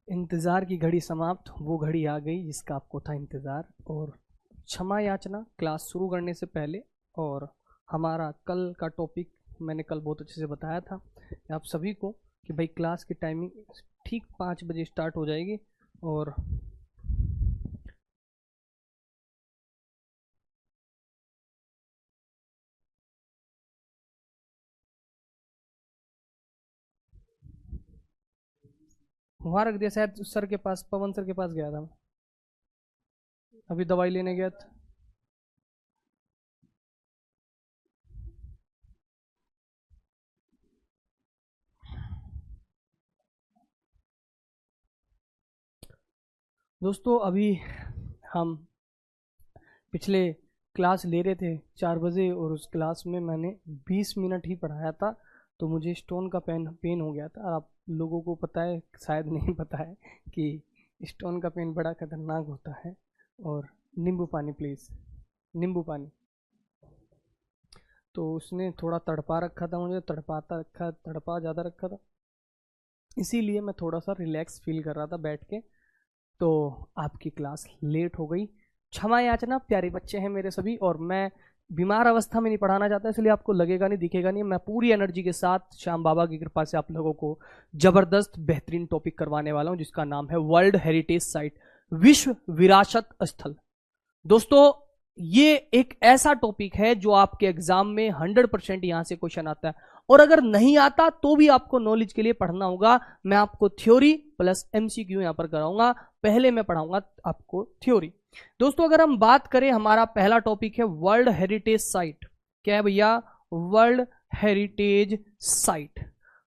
इंतज़ार की घड़ी समाप्त, वो घड़ी आ गई जिसका आपको था इंतज़ार। और क्षमा याचना क्लास शुरू करने से पहले। और हमारा कल का टॉपिक मैंने कल बहुत अच्छे से बताया था आप सभी को कि भाई क्लास की टाइमिंग ठीक 5 बजे स्टार्ट हो जाएगी। और वहाँ रख दिया, शायद सर के पास, पवन सर के पास गया था मैं, अभी दवाई लेने गया था। दोस्तों अभी हम पिछले क्लास ले रहे थे 4 बजे, और उस क्लास में मैंने 20 मिनट ही पढ़ाया था, तो मुझे स्टोन का पेन हो गया था। आप लोगों को पता है, शायद नहीं पता है, कि स्टोन का पेन बड़ा खतरनाक होता है। और नींबू पानी प्लीज़, नींबू पानी। तो उसने थोड़ा तड़पा रखा था, मुझे तड़पा ज़्यादा रखा था, इसीलिए मैं थोड़ा सा रिलैक्स फील कर रहा था बैठ के। तो आपकी क्लास लेट हो गई, क्षमा याचना। प्यारे बच्चे हैं मेरे सभी, और मैं बीमार अवस्था में नहीं पढ़ाना चाहता, इसलिए आपको लगेगा नहीं, दिखेगा नहीं। मैं पूरी एनर्जी के साथ श्याम बाबा की कृपा से आप लोगों को जबरदस्त बेहतरीन टॉपिक करवाने वाला हूं, जिसका नाम है वर्ल्ड हेरिटेज साइट, विश्व विरासत स्थल। दोस्तों ये एक ऐसा टॉपिक है जो आपके एग्जाम में 100% यहां से क्वेश्चन आता है, और अगर नहीं आता तो भी आपको नॉलेज के लिए पढ़ना होगा। मैं आपको थ्योरी प्लस एमसीक्यू यहां पर कराऊंगा। पहले मैं पढ़ाऊंगा आपको थ्योरी। दोस्तों अगर हम बात करें, हमारा पहला टॉपिक है वर्ल्ड हेरिटेज साइट। क्या है भैया? World heritage site.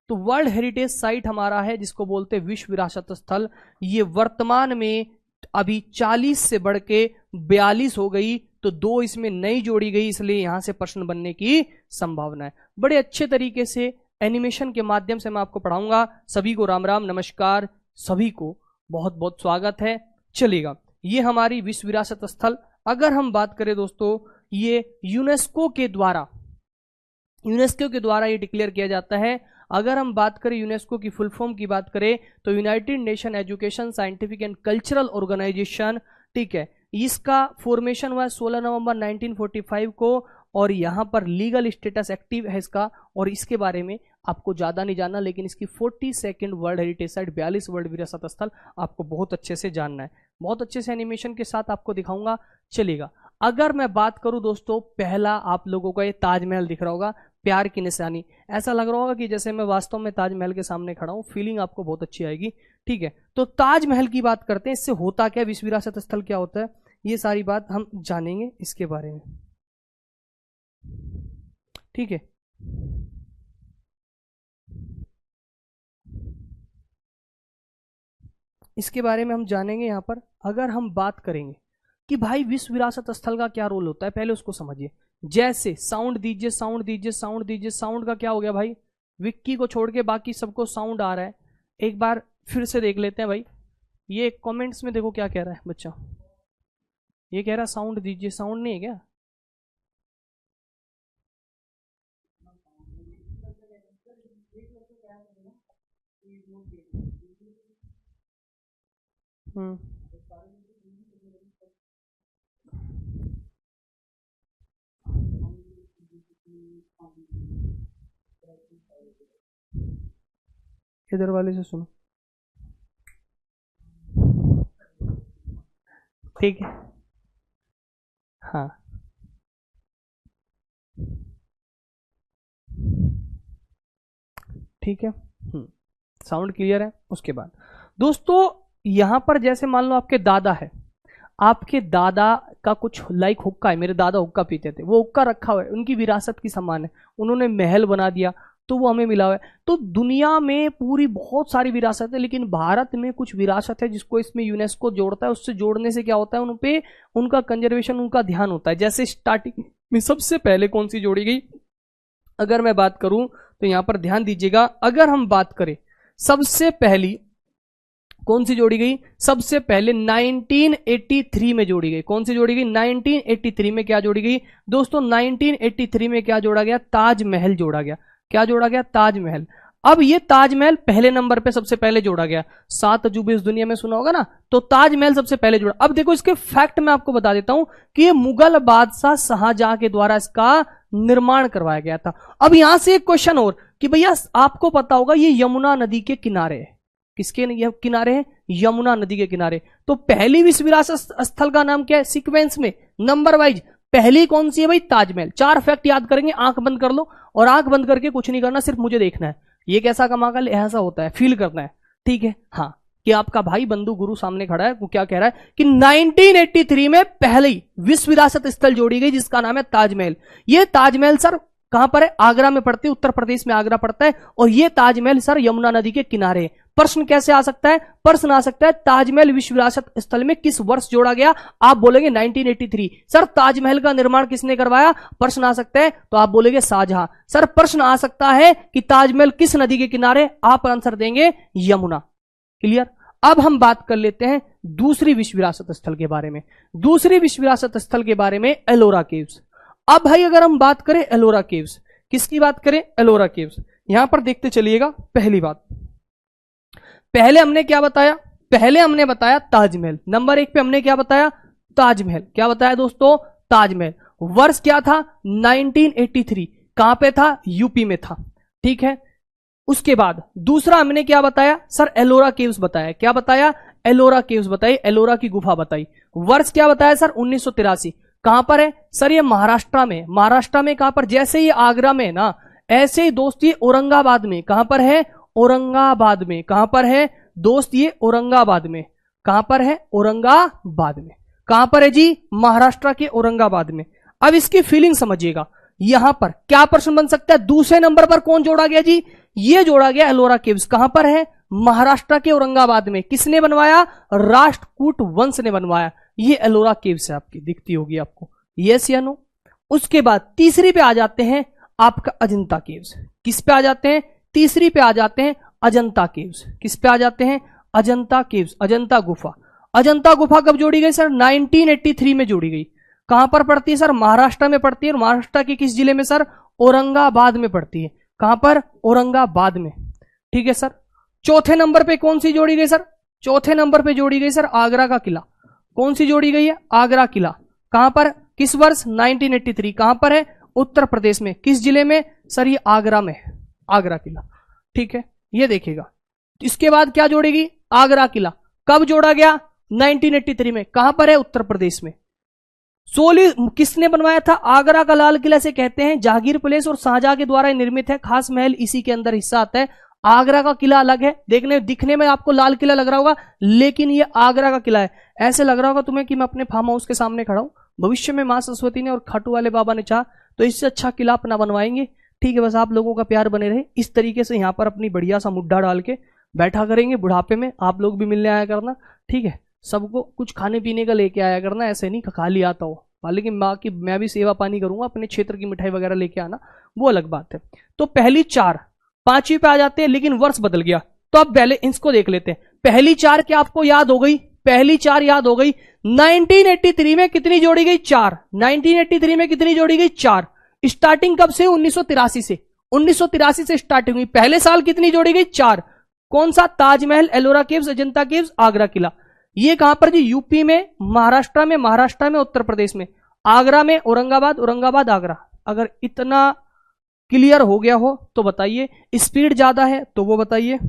तो वर्ल्ड हेरिटेज साइट हमारा है जिसको बोलते हैं विश्व विरासत स्थल। ये वर्तमान में अभी 40 से बढ़ के 42 हो गई, तो 2 इसमें नई जोड़ी गई, इसलिए यहां से प्रश्न बनने की संभावना है। बड़े अच्छे तरीके से एनिमेशन के माध्यम से मैं आपको पढ़ाऊंगा। सभी को राम राम नमस्कार, सभी को बहुत बहुत स्वागत है। चलेगा, ये हमारी विश्व विरासत स्थल। अगर हम बात करें दोस्तों, ये यूनेस्को के द्वारा ये डिक्लेयर किया जाता है। अगर हम बात करें यूनेस्को की फुल फॉर्म की बात करें तो United Nation Education Scientific and Cultural Organisation, ठीक है। इसका फॉर्मेशन हुआ 16 नवंबर 1945 को, और यहां पर लीगल स्टेटस एक्टिव है इसका। और इसके बारे में आपको ज्यादा नहीं जानना, लेकिन इसकी 42nd world heritage site, 42 world विरासत स्थल आपको बहुत अच्छे से जानना है। बहुत अच्छे से एनिमेशन के साथ आपको दिखाऊंगा, चलेगा। अगर मैं बात करूं दोस्तों, पहला आप लोगों को ये ताजमहल दिख रहा होगा, प्यार की निशानी। ऐसा लग रहा होगा कि जैसे मैं वास्तव में ताजमहल के सामने खड़ा हूं, फीलिंग आपको बहुत अच्छी आएगी, ठीक है। तो ताजमहल की बात करते हैं, इससे होता क्या, विश्व विरासत स्थल क्या होता है, ये सारी बात हम जानेंगे इसके बारे में, ठीक है। इसके बारे में हम जानेंगे यहां पर। अगर हम बात करेंगे कि भाई विश्व विरासत स्थल का क्या रोल होता है, पहले उसको समझिए। जैसे साउंड दीजिए, साउंड दीजिए, साउंड दीजिए। साउंड का क्या हो गया भाई? विक्की को छोड़ के बाकी सबको साउंड आ रहा है। एक बार फिर से देख लेते हैं भाई, ये कमेंट्स में देखो क्या कह रहा है बच्चा। ये कह रहा है साउंड दीजिए, साउंड नहीं है क्या? हम्म, इधर वाले से सुनो, ठीक है। हाँ, ठीक है। साउंड क्लियर है। उसके बाद दोस्तों, यहां पर जैसे मान लो आपके दादा है, आपके दादा का कुछ लाइक हुक्का है, मेरे दादा हुक्का पीते थे, वो हुक्का रखा हुआ है, उनकी विरासत की समान है, उन्होंने महल बना दिया, तो वो हमें मिला हुआ है। तो दुनिया में पूरी बहुत सारी विरासत है, लेकिन भारत में कुछ विरासत है जिसको इसमें यूनेस्को जोड़ता है। उससे जोड़ने से क्या होता है, उन पे उनका कंजर्वेशन, उनका ध्यान होता है। जैसे स्टार्टिंग में सबसे पहले कौन सी जोड़ी गई, अगर मैं बात करूं तो यहां पर ध्यान दीजिएगा। अगर हम बात करें, सबसे पहली कौन सी जोड़ी गई? सबसे पहले 1983 में जोड़ी गई। कौन सी जोड़ी गई? 1983 में क्या जोड़ी गई दोस्तों? 1983 में क्या जोड़ा गया? ताजमहल जोड़ा गया। क्या जोड़ा गया? ताजमहल। अब ये ताजमहल पहले नंबर पे सबसे पहले जोड़ा गया। 7 अजूबे इस दुनिया में सुना होगा ना, तो ताजमहल सबसे पहले जोड़ा। अब देखो इसके फैक्ट मैं आपको बता देता हूं कि ये मुगल बादशाह शाहजहां के द्वारा इसका निर्माण करवाया गया था। अब यहां से एक क्वेश्चन और कि भैया आपको पता होगा ये यमुना नदी के किनारे है। किसके किनारे है? यमुना नदी के किनारे। तो पहली विश्व विरासत स्थल का नाम क्या है सीक्वेंस में, नंबर वाइज? पहली कौन सी है भाई? ताजमहल। 4 फैक्ट याद करेंगे, आंख बंद कर लो और आंख बंद करके कुछ नहीं करना, सिर्फ मुझे देखना है ये कैसा कमाल ऐसा होता है, फील करना है, ठीक है? हाँ, कि आपका भाई बंधु गुरु सामने खड़ा है, वो क्या कह रहा है कि 1983 में पहली विश्व विरासत स्थल जोड़ी गई जिसका नाम है ताजमहल। ये ताजमहल सर कहां पर है? आगरा में पड़ती है, उत्तर प्रदेश में आगरा पड़ता है। और ये ताजमहल सर यमुना नदी के किनारे है। प्रश्न कैसे आ सकता है? प्रश्न आ सकता है ताजमहल विश्व विरासत स्थल में किस वर्ष जोड़ा गया? आप बोलेंगे 1983। सर ताजमहल का निर्माण किसने करवाया? प्रश्न आ सकता है, तो आप बोलेंगे शाहजहां। सर प्रश्न आ सकता है कि ताजमहल किस नदी के किनारे? आप आंसर देंगे यमुना। क्लियर? अब हम बात कर लेते हैं दूसरी विश्व विरासत स्थल के बारे में। दूसरी विश्व विरासत स्थल के बारे में एलोरा केव्स। अब भाई अगर हम बात करें एलोरा केव्स, किसकी बात करें? एलोरा केव्स। यहां पर देखते चलिएगा। पहली बात, पहले हमने क्या बताया? पहले हमने बताया ताजमहल। नंबर 1 पे हमने क्या बताया? ताजमहल। क्या बताया दोस्तों? ताजमहल। वर्ष क्या था? 1983। कहां पे था? यूपी में था, ठीक है? उसके बाद दूसरा हमने क्या बताया? सर एलोरा केव्स बताया। क्या बताया? एलोरा केव्स बताई, एलोरा की गुफा बताई। वर्ष क्या बताया सर? 1983। कहां पर है सर? ये महाराष्ट्र में। महाराष्ट्र में कहां पर? जैसे ही आगरा में ना, ऐसे ही दोस्त ये औरंगाबाद में। कहां पर है? औरंगाबाद में। कहां पर है दोस्त? ये औरंगाबाद में। कहां पर है? औरंगाबाद में। कहां पर है जी? महाराष्ट्र के औरंगाबाद में। अब इसकी फीलिंग समझिएगा। यहां पर क्या प्रश्न बन सकता है? दूसरे नंबर पर कौन जोड़ा गया जी? ये जोड़ा गया एलोरा केव्स। कहां पर है? महाराष्ट्र के औरंगाबाद में। किसने बनवाया? राष्ट्रकूट वंश ने बनवाया। ये एलोरा केव्स है, आपकी दिखती होगी आपको, यस या नो? उसके बाद तीसरी पे आ जाते हैं आपका अजंता केव्स। किस पे आ जाते हैं? तीसरी पे आ जाते हैं अजंता केव्स। किस पे आ जाते हैं? अजंता केव्स, अजंता गुफा। अजंता गुफा कब जोड़ी गई सर? 1983 में जोड़ी गई। कहां पर पड़ती है सर? महाराष्ट्र में पड़ती है। महाराष्ट्र के किस जिले में सर? औरंगाबाद में पड़ती है। कहां पर? औरंगाबाद में, ठीक है सर? चौथे नंबर पे कौन सी जोड़ी गई सर? चौथे नंबर पे जोड़ी गई सर आगरा का किला। कौन सी जोड़ी गई है? आगरा किला। कहां पर? किस वर्ष? 1983। कहां पर है? उत्तर प्रदेश में। किस जिले में सर? ये आगरा में, आगरा किला, ठीक है? ये देखिएगा। इसके बाद क्या जोड़ेगी? आगरा किला। कब जोड़ा गया? 1983 में। कहां पर है? उत्तर प्रदेश में। सोली किसने बनवाया था? आगरा का लाल किला से कहते हैं जहांगीर प्लेस और शाहजहां के द्वारा निर्मित है। खास महल इसी के अंदर हिस्सा आता है। आगरा का किला अलग है, देखने दिखने में आपको लाल किला लग रहा होगा, लेकिन ये आगरा का किला है। ऐसे लग रहा होगा तुम्हें कि मैं अपने फार्म हाउस के सामने खड़ा हूं। भविष्य में मां सरस्वती ने और खाटू वाले बाबा ने चाहा तो इससे अच्छा किला अपना बनवाएंगे, ठीक है? बस आप लोगों का प्यार बने रहे। इस तरीके से यहाँ पर अपनी बढ़िया सा मुड्ढा डाल के बैठा करेंगे। बुढ़ापे में आप लोग भी मिलने आया करना, ठीक है? सबको कुछ खाने पीने का लेके आया करना, ऐसे नहीं खाली आता हो। हालांकि माँ की मैं भी सेवा पानी करूंगा, अपने क्षेत्र की मिठाई वगैरह लेके आना, वो अलग बात है। तो पहली 4, 5वीं पे आ जाते हैं, लेकिन वर्ष बदल गया। तो अब पहले इसको देख लेते हैं। पहली 4 क्या आपको याद हो गई? पहली 4 याद हो गई। 1983 में कितनी जोड़ी गई? 4। 1983 में कितनी जोड़ी गई? 4। स्टार्टिंग कब से? 1983 से। 1983 से स्टार्टिंग हुई। पहले साल कितनी जोड़ी गई? 4। कौन सा? ताजमहल, एलोरा केव्स, अजंता केव्स, आगरा किला। ये कहां पर जी? यूपी में, महाराष्ट्र में, महाराष्ट्र में, उत्तर प्रदेश में। आगरा में, औरंगाबाद, औरंगाबाद, आगरा। अगर इतना क्लियर हो गया हो तो बताइए। स्पीड ज्यादा है तो वो बताइए।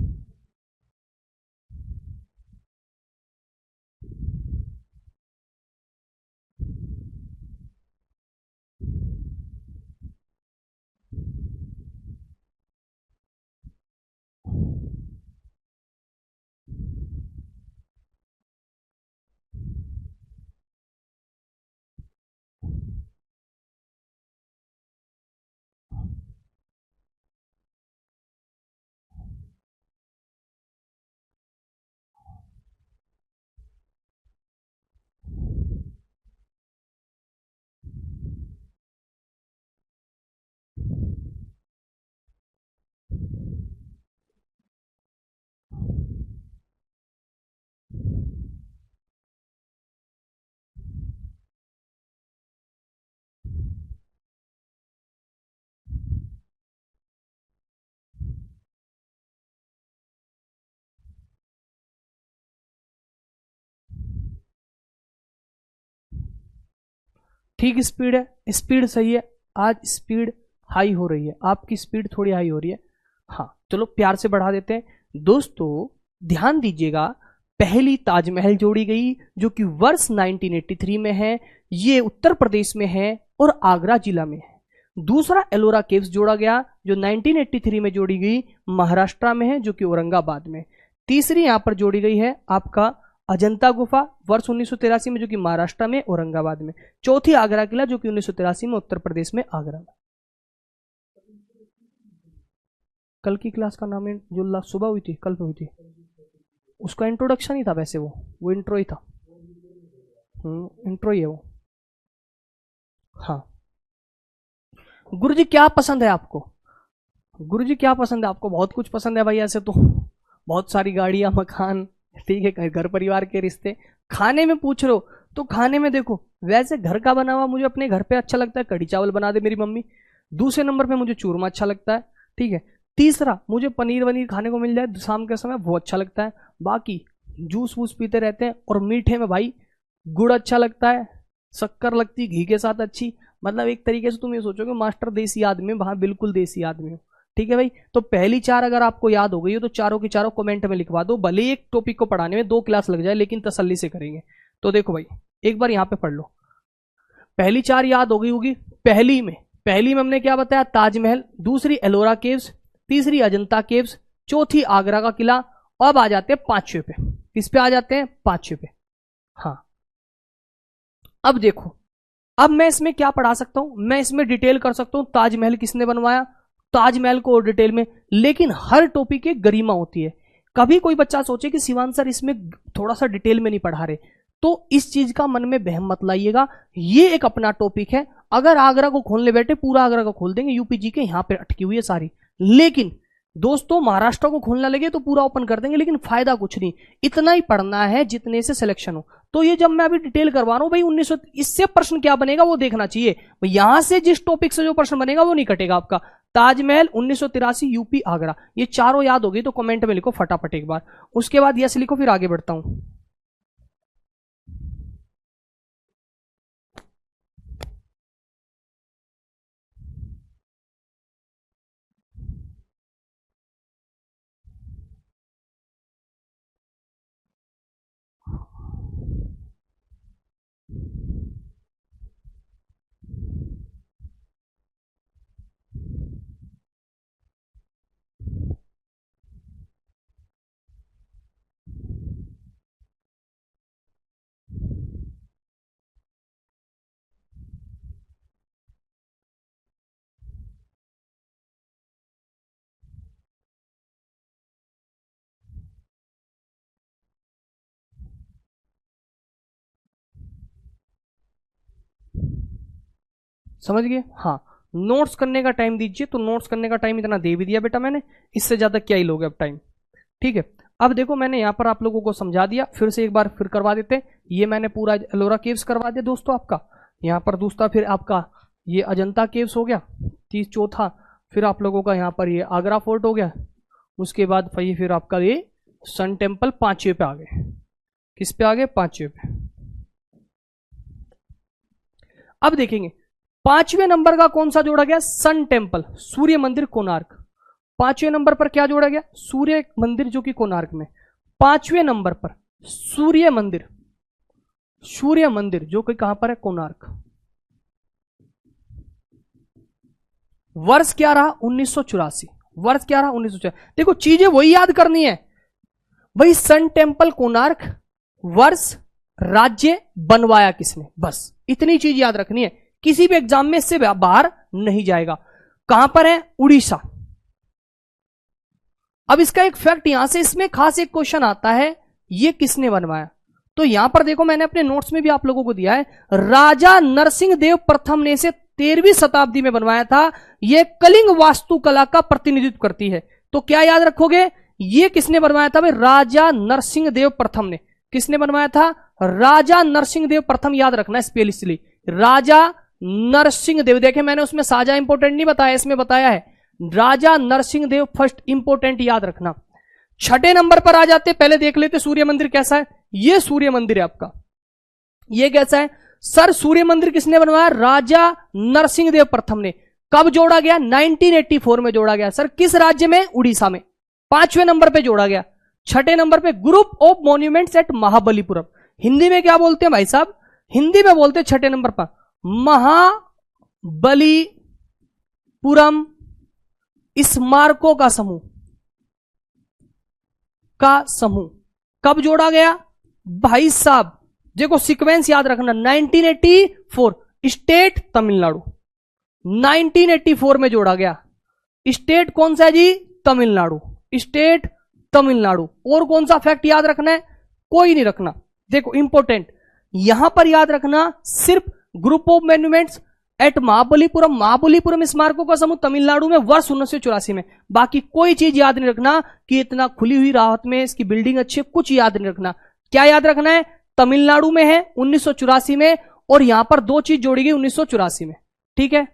ठीक स्पीड है, स्पीड सही है, आज स्पीड हाई हो रही है, आपकी स्पीड थोड़ी हाई हो रही है। हाँ चलो प्यार से बढ़ा देते हैं। दोस्तों ध्यान दीजिएगा, पहली ताजमहल जोड़ी गई जो कि वर्ष 1983 में है, ये उत्तर प्रदेश में है और आगरा जिला में है। दूसरा एलोरा केव्स जोड़ा गया जो 1983 में जोड़ी गई, महाराष्ट्र में है जो कि औरंगाबाद में। तीसरी यहां पर जोड़ी गई है आपका अजंता गुफा वर्ष 1983 में जो कि महाराष्ट्र में औरंगाबाद में। चौथी आगरा किला जो कि 1983 में उत्तर प्रदेश में आगरा में। कल की क्लास का नाम है जो सुबह हुई थी, कल पे हुई थी, उसका इंट्रोडक्शन ही था वैसे, वो इंट्रो ही था। इंट्रो ही है वो। हाँ गुरुजी क्या पसंद है आपको? गुरुजी क्या पसंद है आपको? बहुत कुछ पसंद है भाई, ऐसे तो बहुत सारी गाड़ियां, मकान, ठीक है, घर परिवार के रिश्ते। खाने में पूछ रहे हो तो खाने में देखो, वैसे घर का बना हुआ मुझे अपने घर पे अच्छा लगता है, कढ़ी चावल बना दे मेरी मम्मी। दूसरे नंबर पे मुझे चूरमा अच्छा लगता है, ठीक है। तीसरा मुझे पनीर वनीर खाने को मिल जाए शाम के समय, वो अच्छा लगता है। बाकी जूस वूस पीते रहते हैं। और मीठे में भाई गुड़ अच्छा लगता है, शक्कर लगती घी के साथ अच्छी, मतलब एक तरीके से तुम ये सोचोगे मास्टर देसी आदमी, वहां बिल्कुल देसी आदमी हो, ठीक है भाई। तो पहली चार अगर आपको याद हो गई हो तो चारों की चारों कमेंट में लिखवा दो, भले एक टॉपिक को पढ़ाने में 2 क्लास लग जाए लेकिन तसल्ली से करेंगे। तो देखो भाई एक बार यहां पे पढ़ लो, पहली चार याद हो गई होगी। पहली में हमने क्या बताया? ताजमहल, दूसरी एलोरा केव्स, तीसरी अजंता केव्स, चौथी आगरा का किला। अब आ जाते हैं पांचवे पे। किस पे आ जाते हैं? पांचवे पे। हाँ अब देखो, अब मैं इसमें क्या पढ़ा सकता हूं? मैं इसमें डिटेल कर सकता हूं ताजमहल किसने बनवाया, ताजमहल को और डिटेल में, लेकिन हर टॉपिक की गरिमा होती है। कभी कोई बच्चा सोचे कि शिवान सर इसमें थोड़ा सा डिटेल में नहीं पढ़ा रहे, तो इस चीज का मन में वहम मत लाइएगा, ये एक अपना टॉपिक है। अगर आगरा को खोलने बैठे पूरा आगरा को खोल देंगे, यूपीजी के यहां पे अटकी हुई है सारी। लेकिन दोस्तों महाराष्ट्र को खोलना लगे तो पूरा ओपन कर देंगे, लेकिन फायदा कुछ नहीं, इतना ही पढ़ना है जितने से सिलेक्शन हो। तो ये जब मैं अभी डिटेल करवा रहा हूं भाई 1900, इससे प्रश्न क्या बनेगा वो देखना चाहिए। यहां से जिस टॉपिक से जो प्रश्न बनेगा वो नहीं कटेगा आपका। ताजमहल 1983 यूपी आगरा, ये चारों याद हो गई तो कमेंट में लिखो फटाफट एक बार, उसके बाद यस लिखो, फिर आगे बढ़ता हूं। समझ गए? हाँ नोट्स करने का टाइम दीजिए, तो नोट्स करने का टाइम इतना दे भी दिया बेटा मैंने, इससे ज्यादा क्या ही लोगे अब टाइम, ठीक है। अब देखो मैंने यहां पर आप लोगों को समझा दिया, फिर से एक बार फिर करवा देते हैं। ये मैंने पूरा एलोरा केव्स करवा दिया दोस्तों आपका, यहाँ पर दूसरा फिर आपका ये अजंता केव्स हो गया, चौथा फिर आप लोगों का यहाँ पर ये आगरा फोर्ट हो गया, उसके बाद फिर आपका ये सन टेम्पल पांचवे पे आ गए। किस पे आ गए? पांचवे पे। अब देखेंगे पांचवें नंबर का कौन सा जोड़ा गया? सन टेम्पल, सूर्य मंदिर कोणार्क। पांचवें नंबर पर क्या जोड़ा गया? सूर्य मंदिर जो कि कोणार्क में। पांचवें नंबर पर सूर्य मंदिर, सूर्य मंदिर जो कि कहां पर है? कोणार्क। वर्ष क्या रहा? 1984। वर्ष क्या रहा? 1984। देखो चीजें वही याद करनी है भाई, सन टेम्पल कोणार्क, वर्ष, राज्य, बनवाया किसने, बस इतनी चीज याद रखनी है। किसी भी एग्जाम में इससे बाहर नहीं जाएगा। कहां पर है? उड़ीसा। अब इसका एक फैक्ट यहां से इसमें खास एक क्वेश्चन आता है, ये किसने बनवाया? तो यहां पर देखो मैंने अपने नोट्स में भी आप लोगों को दिया है, राजा नरसिंह देव प्रथम ने इसे 13वीं शताब्दी में बनवाया था। यह कलिंग वास्तुकला का प्रतिनिधित्व करती है। तो क्या याद रखोगे? ये किसने बनवाया था भाई? राजा नरसिंह देव प्रथम ने। किसने बनवाया था? राजा नरसिंह देव प्रथम, याद रखना स्पेशली राजा नरसिंह देव। देखे मैंने उसमें साजा इंपोर्टेंट नहीं बताया, इसमें बताया है राजा नरसिंह देव फर्स्ट, इंपोर्टेंट याद रखना। छठे नंबर पर आ जाते, पहले देख लेते सूर्य मंदिर कैसा है। ये सूर्य मंदिर है आपका, ये कैसा है? सर सूर्य मंदिर किसने बनवाया? राजा नरसिंह देव प्रथम ने। कब जोड़ा गया? 1984 में जोड़ा गया। सर किस राज्य में? उड़ीसा में। 5वें नंबर पे जोड़ा गया। 6ठे नंबर पे group of monuments eight Mahabalipuram. Hindi में क्या बोलते हैं भाई साहब? हिंदी में बोलते हैं 6ठे नंबर पर महाबलीपुरम स्मारकों का समूह कब जोड़ा गया भाई साहब? देखो सीक्वेंस याद रखना। 1984 स्टेट तमिलनाडु, 1984 में जोड़ा गया। स्टेट कौन सा है जी? तमिलनाडु, स्टेट तमिलनाडु। और कौन सा फैक्ट याद रखना है? कोई नहीं रखना। देखो इंपॉर्टेंट यहां पर याद रखना सिर्फ group of monuments eight Mahabalipuram, Mahabalipuram स्मारकों का समूह तमिलनाडु में वर्ष 1984 में। बाकी कोई चीज याद नहीं रखना कि इतना खुली हुई राहत में इसकी बिल्डिंग अच्छी है, कुछ याद नहीं रखना। क्या याद रखना है? तमिलनाडु में है 1984 में, और यहां पर दो चीज जोड़ी गई 1984 में। ठीक है,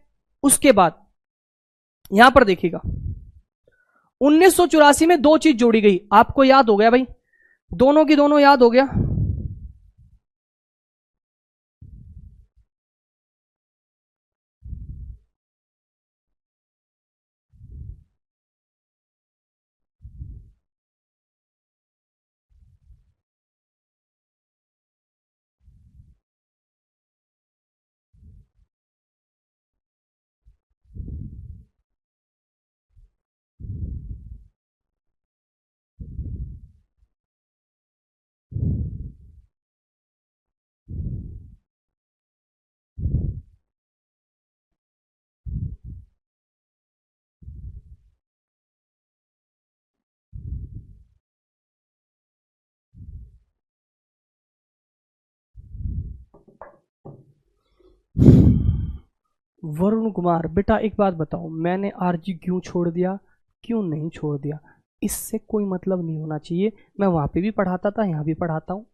उसके बाद यहां पर देखिएगा 1984 में दो चीज जोड़ी गई। आपको याद हो गया भाई? दोनों की दोनों याद हो गया। वरुण कुमार, बेटा एक बात बताओ, मैंने आरजी क्यों छोड़ दिया, क्यों नहीं छोड़ दिया, इससे कोई मतलब नहीं होना चाहिए। मैं वहां पे भी पढ़ाता था, यहाँ भी पढ़ाता हूँ।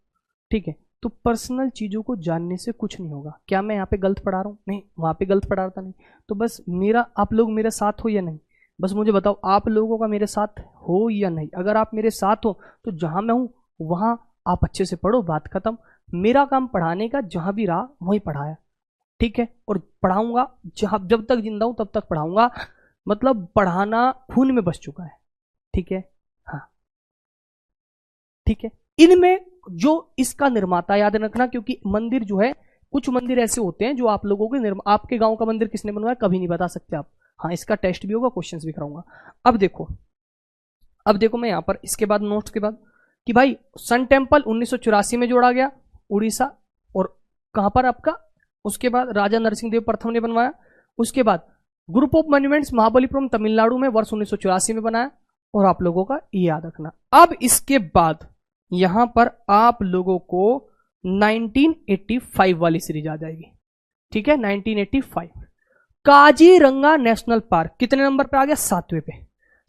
ठीक है, तो पर्सनल चीज़ों को जानने से कुछ नहीं होगा। क्या मैं यहाँ पे गलत पढ़ा रहा हूँ? नहीं, वहाँ पे गलत पढ़ा रहा था नहीं। तो बस मेरा, आप लोग मेरे साथ हो या नहीं, बस मुझे बताओ आप लोगों का मेरे साथ हो या नहीं। अगर आप मेरे साथ हो तो जहाँ मैं हूँ वहाँ आप अच्छे से पढ़ो, बात खत्म। मेरा काम पढ़ाने का, जहाँ भी रहा वहीं पढ़ाया। ठीक है, और पढ़ाऊंगा, जब तक जिंदा हूं तब तक पढ़ाऊंगा। मतलब पढ़ाना खून में बस चुका है। ठीक है, हाँ ठीक है। इनमें जो इसका निर्माता याद रखना, क्योंकि मंदिर जो है, कुछ मंदिर ऐसे होते हैं जो आप लोगों के आपके गांव का मंदिर किसने बनवाया कभी नहीं बता सकते आप। हाँ, इसका टेस्ट भी होगा, क्वेश्चन भी कराऊंगा। अब देखो मैं यहां पर इसके बाद नोट्स के बाद कि भाई सन टेम्पल 1984 में जोड़ा गया, उड़ीसा। और कहां पर आपका? उसके बाद राजा नरसिंह देव प्रथम ने बनवाया। उसके बाद group of monuments Mahabalipuram Tamil Nadu में वर्ष 1984 में बनाया। और आप लोगों का ये याद रखना। अब इसके बाद यहां पर आप लोगों को 1985 वाली सीरीज आ जाएगी। ठीक है, 1985 काजीरंगा नेशनल पार्क कितने नंबर पे आ गया? 7वें पे।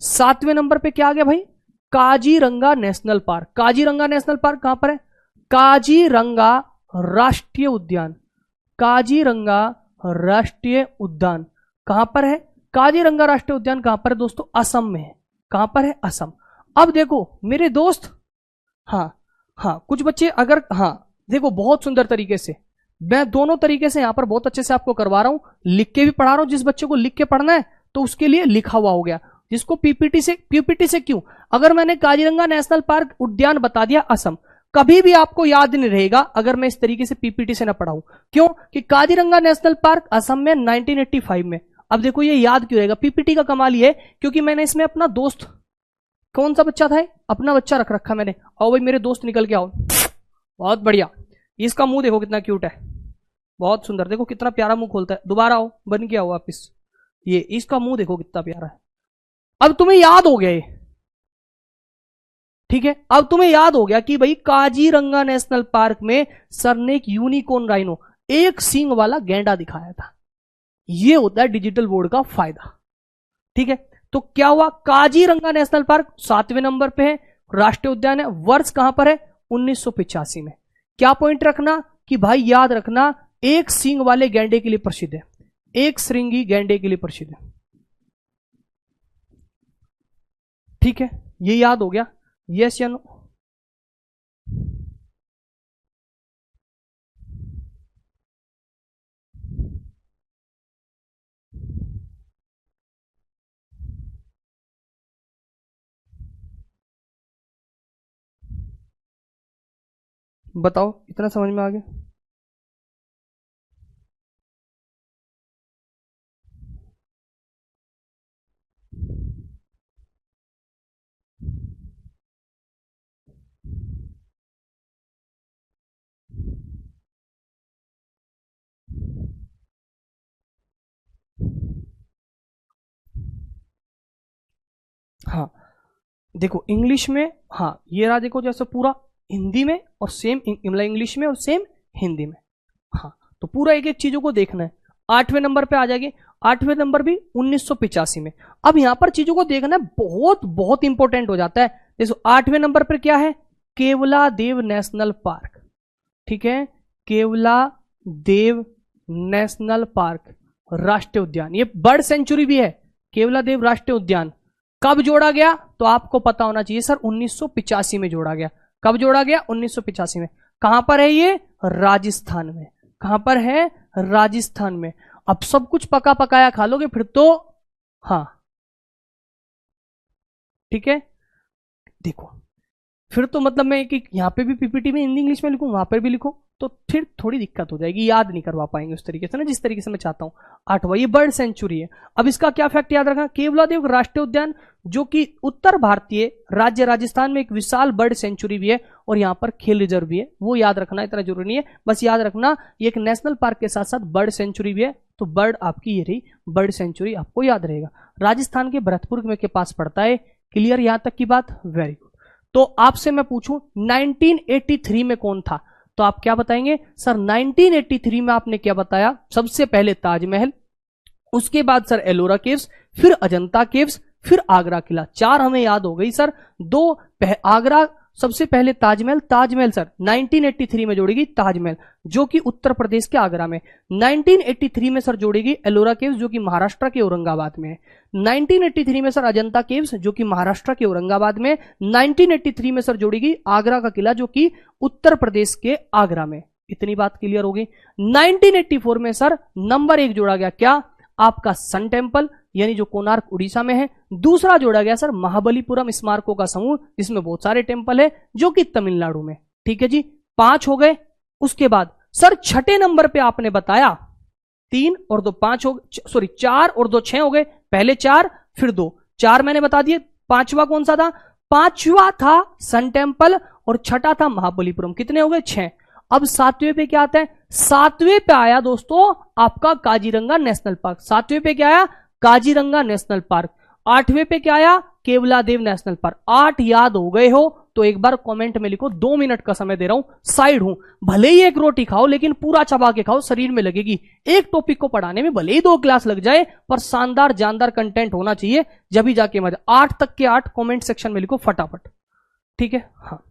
7वें नंबर पे क्या आ गया भाई? Kaziranga national park. Kaziranga national park कहां पर है? काजीरंगा राष्ट्रीय उद्यान, काजीरंगा राष्ट्रीय उद्यान कहां पर है? काजीरंगा राष्ट्रीय उद्यान कहां पर है दोस्तों? असम में है। कहां पर है? असम। अब देखो मेरे दोस्त, हाँ हाँ, कुछ बच्चे अगर, हाँ देखो बहुत सुंदर तरीके से मैं दोनों तरीके से यहां पर बहुत अच्छे से आपको करवा रहा हूं, लिख के भी पढ़ा रहा हूं। जिस बच्चे को लिख के पढ़ना है तो उसके लिए लिखा हुआ हो गया, जिसको पीपीटी से क्यों? अगर मैंने काजीरंगा नेशनल पार्क उद्यान बता दिया असम, कभी भी आपको याद नहीं रहेगा अगर मैं इस तरीके से पीपीटी से ना पढ़ाऊं। क्यों? कि काजीरंगा नेशनल पार्क असम में 1985 में। अब देखो ये याद क्यों रहेगा? पीपीटी का कमाल ये क्योंकि मैंने इसमें अपना दोस्त, कौन सा बच्चा था? अपना बच्चा रख रखा मैंने। आओ भाई मेरे दोस्त निकल के आओ, बहुत बढ़िया। इसका मुंह देखो कितना क्यूट है, बहुत सुंदर। देखो कितना प्यारा मुंह खोलता है। दोबारा आओ, बन के आओ वापिस। ये इसका मुंह देखो कितना प्यारा है। अब तुम्हें याद हो गया ये, ठीक है। अब तुम्हें याद हो गया कि भाई काजीरंगा नेशनल पार्क में सर ने एक यूनिकॉर्न राइनो, एक सींग वाला गैंडा दिखाया था। ये होता है डिजिटल बोर्ड का फायदा। ठीक है, तो क्या हुआ? काजीरंगा नेशनल पार्क 7वें नंबर पे है, राष्ट्रीय उद्यान है। वर्ष कहां पर है? 1985 में। क्या पॉइंट रखना कि भाई याद रखना, एक सींग वाले गैंडे के लिए प्रसिद्ध है, एक श्रृंगी गैंडे के लिए प्रसिद्ध है। ठीक है, ये याद हो गया? यस या नो? बताओ, इतना समझ में आ गया? हाँ, देखो इंग्लिश में, हाँ ये रहा, देखो जैसे पूरा हिंदी में और सेम मतलब इंग्लिश में और सेम हिंदी में। हाँ, तो पूरा एक एक चीजों को देखना है। 8वें नंबर पे आ जाएगी, 8वें नंबर भी 1985 में। अब यहां पर चीजों को देखना है, बहुत बहुत इंपॉर्टेंट हो जाता है। देखो 8वें नंबर पर क्या है, केवला देव नेशनल पार्क। ठीक है, केवला देव नेशनल पार्क राष्ट्रीय उद्यान, ये बर्ड सेंचुरी भी है। केवला देव राष्ट्रीय उद्यान कब जोड़ा गया, तो आपको पता होना चाहिए सर, 1985 में जोड़ा गया। कब जोड़ा गया, 1985 में। कहां पर है ये, राजस्थान में। कहां पर है, राजस्थान में। अब सब कुछ पका पकाया खा लोगे फिर तो। हाँ ठीक है, देखो फिर तो मतलब मैं कि यहाँ पे भी पीपीटी में हिंदी इंग्लिश में लिखूं, वहां पर भी लिखूं, तो फिर थोड़ी दिक्कत हो जाएगी, याद नहीं करवा पाएंगे उस तरीके से ना, जिस तरीके से मैं चाहता हूं। 8वां ये बर्ड सेंचुरी है। अब इसका क्या फैक्ट याद रखना, केवलादेव राष्ट्रीय उद्यान जो कि उत्तर भारतीय राज्य राजस्थान में एक विशाल बर्ड सेंचुरी भी है, और यहाँ पर खेल रिजर्व भी है। वो याद रखना इतना जरूरी नहीं है, बस याद रखना ये एक नेशनल पार्क के साथ साथ बर्ड सेंचुरी भी है। तो बर्ड आपकी ये रही, बर्ड सेंचुरी आपको याद रहेगा। राजस्थान के भरतपुर में के पास पड़ता है। क्लियर यहां तक की बात, वेरी गुड। तो आपसे मैं पूछूं 1983 में कौन था, तो आप क्या बताएंगे सर, 1983 में आपने क्या बताया, सबसे पहले ताजमहल, उसके बाद सर एलोरा केव्स, फिर अजंता केव्स, फिर आगरा किला। 4 हमें याद हो गई सर। 2 आगरा, सबसे पहले ताजमहल, ताजमहल सर 1983 में जोड़ेगी ताजमहल जो कि उत्तर प्रदेश के आगरा में। 1983 में सर जोड़ेगी एलोरा केव्स जो कि महाराष्ट्र के औरंगाबाद में है। 1983 में सर अजंता केव्स जो कि महाराष्ट्र के औरंगाबाद में। 1983 में सर जोड़ेगी आगरा का किला जो कि उत्तर प्रदेश के आगरा में। इतनी बात क्लियर होगी। 1984 में सर नंबर 1 जोड़ा गया, क्या, आपका सन टेम्पल यानी जो कोणार्क उड़ीसा में है। दूसरा जोड़ा गया सर महाबलीपुरम स्मारकों का समूह जिसमें बहुत सारे टेम्पल है जो कि तमिलनाडु में। ठीक है जी, 5 हो गए। उसके बाद सर छठे नंबर पे आपने बताया 3 और 2 5 हो गए, सॉरी 4 और 2 6 हो गए। पहले 4 फिर 2, 4 मैंने बता दिए। पांचवा कौन सा था, पांचवा था सन टेम्पल और छठा था महाबलीपुरम। कितने हो गए, 6। अब 7वें पे क्या आता है, 7वें पे आया दोस्तों आपका काजीरंगा नेशनल पार्क। 7वें पे क्या आया, काजीरंगा नेशनल पार्क। 8वें पे क्या आया, केवलादेव नेशनल पार्क। 8 याद हो गए हो तो एक बार कमेंट में लिखो, 2 मिनट का समय दे रहा हूं, साइड हूं। भले ही एक रोटी खाओ लेकिन पूरा चबा के खाओ, शरीर में लगेगी। एक टॉपिक को पढ़ाने में भले ही 2 क्लास लग जाए पर शानदार जानदार कंटेंट होना चाहिए, जब ही जाके मजा। 8 तक के 8 कमेंट सेक्शन में लिखो फटाफट। ठीक है, हाँ